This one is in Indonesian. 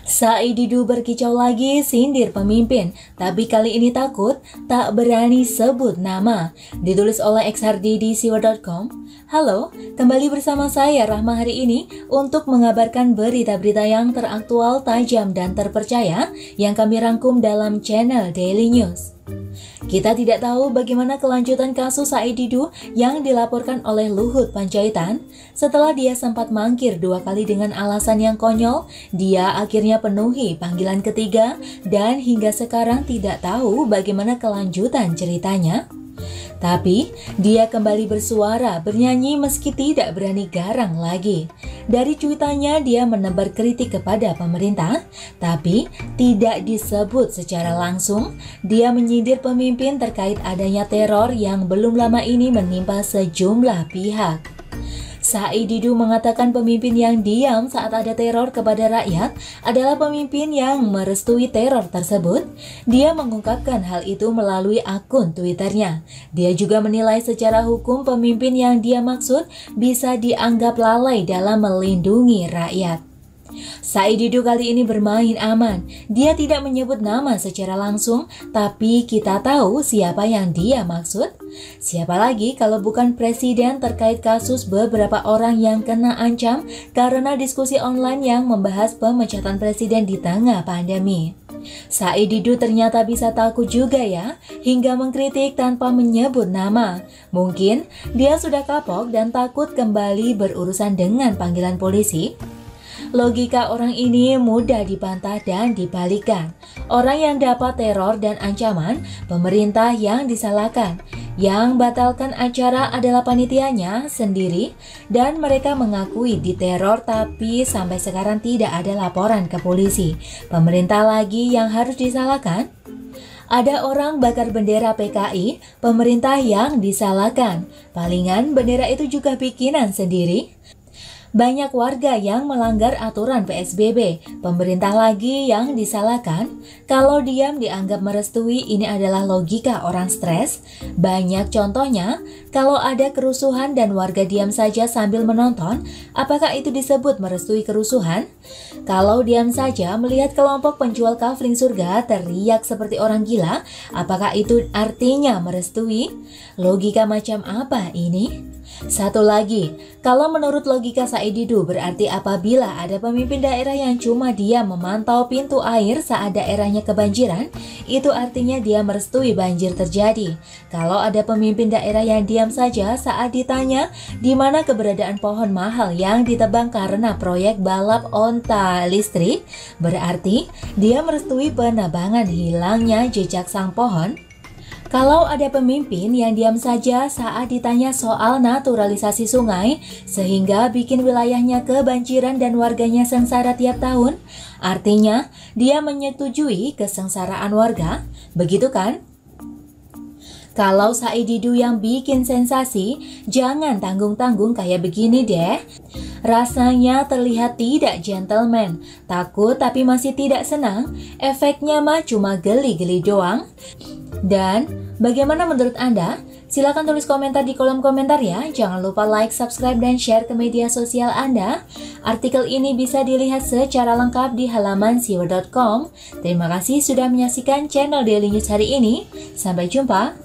Saididu berkicau lagi sindir pemimpin, tapi kali ini takut, tak berani sebut nama. Ditulis oleh XHardi di siwa.com. Halo, kembali bersama saya Rahma hari ini untuk mengabarkan berita-berita yang teraktual, tajam, dan terpercaya yang kami rangkum dalam channel Daily News. Kita tidak tahu bagaimana kelanjutan kasus Saididu yang dilaporkan oleh Luhut Panjaitan. Setelah dia sempat mangkir 2 kali dengan alasan yang konyol, dia akhirnya penuhi panggilan ketiga dan hingga sekarang tidak tahu bagaimana kelanjutan ceritanya. Tapi, dia kembali bersuara, bernyanyi meski tidak berani garang lagi. Dari cuitannya, dia menebar kritik kepada pemerintah, tapi tidak disebut secara langsung. Dia menyindir pemimpin terkait adanya teror yang belum lama ini menimpa sejumlah pihak. Saididu mengatakan pemimpin yang diam saat ada teror kepada rakyat adalah pemimpin yang merestui teror tersebut. Dia mengungkapkan hal itu melalui akun Twitternya. Dia juga menilai secara hukum pemimpin yang dia maksud bisa dianggap lalai dalam melindungi rakyat. Saididu kali ini bermain aman. Dia tidak menyebut nama secara langsung, tapi kita tahu siapa yang dia maksud. Siapa lagi kalau bukan presiden terkait kasus beberapa orang yang kena ancam karena diskusi online yang membahas pemecatan presiden di tengah pandemi. Saididu ternyata bisa takut juga ya, hingga mengkritik tanpa menyebut nama. Mungkin dia sudah kapok dan takut kembali berurusan dengan panggilan polisi. Logika orang ini mudah dibantah dan dibalikan. Orang yang dapat teror dan ancaman, pemerintah yang disalahkan. Yang batalkan acara adalah panitianya sendiri dan mereka mengakui diteror tapi sampai sekarang tidak ada laporan ke polisi. Pemerintah lagi yang harus disalahkan? Ada orang bakar bendera PKI, pemerintah yang disalahkan. Palingan bendera itu juga bikinan sendiri. Banyak warga yang melanggar aturan PSBB, pemerintah lagi yang disalahkan. Kalau diam dianggap merestui, ini adalah logika orang stres. Banyak contohnya, kalau ada kerusuhan dan warga diam saja sambil menonton, apakah itu disebut merestui kerusuhan? Kalau diam saja melihat kelompok penjual kafling surga teriak seperti orang gila, apakah itu artinya merestui? Logika macam apa ini? Satu lagi, kalau menurut logika Saididu berarti apabila ada pemimpin daerah yang cuma dia memantau pintu air saat daerahnya kebanjiran, itu artinya dia merestui banjir terjadi. Kalau ada pemimpin daerah yang diam saja saat ditanya di mana keberadaan pohon mahal yang ditebang karena proyek balap onta listrik, berarti dia merestui penebangan hilangnya jejak sang pohon. Kalau ada pemimpin yang diam saja saat ditanya soal naturalisasi sungai sehingga bikin wilayahnya kebanjiran dan warganya sengsara tiap tahun, artinya dia menyetujui kesengsaraan warga, begitu kan? Kalau Saididu yang bikin sensasi, jangan tanggung-tanggung kayak begini deh. Rasanya terlihat tidak gentleman, takut tapi masih tidak senang, efeknya mah cuma geli-geli doang. Dan bagaimana menurut Anda? Silakan tulis komentar di kolom komentar ya. Jangan lupa like, subscribe, dan share ke media sosial Anda. Artikel ini bisa dilihat secara lengkap di halaman siwa.com. Terima kasih sudah menyaksikan channel Daily News hari ini. Sampai jumpa.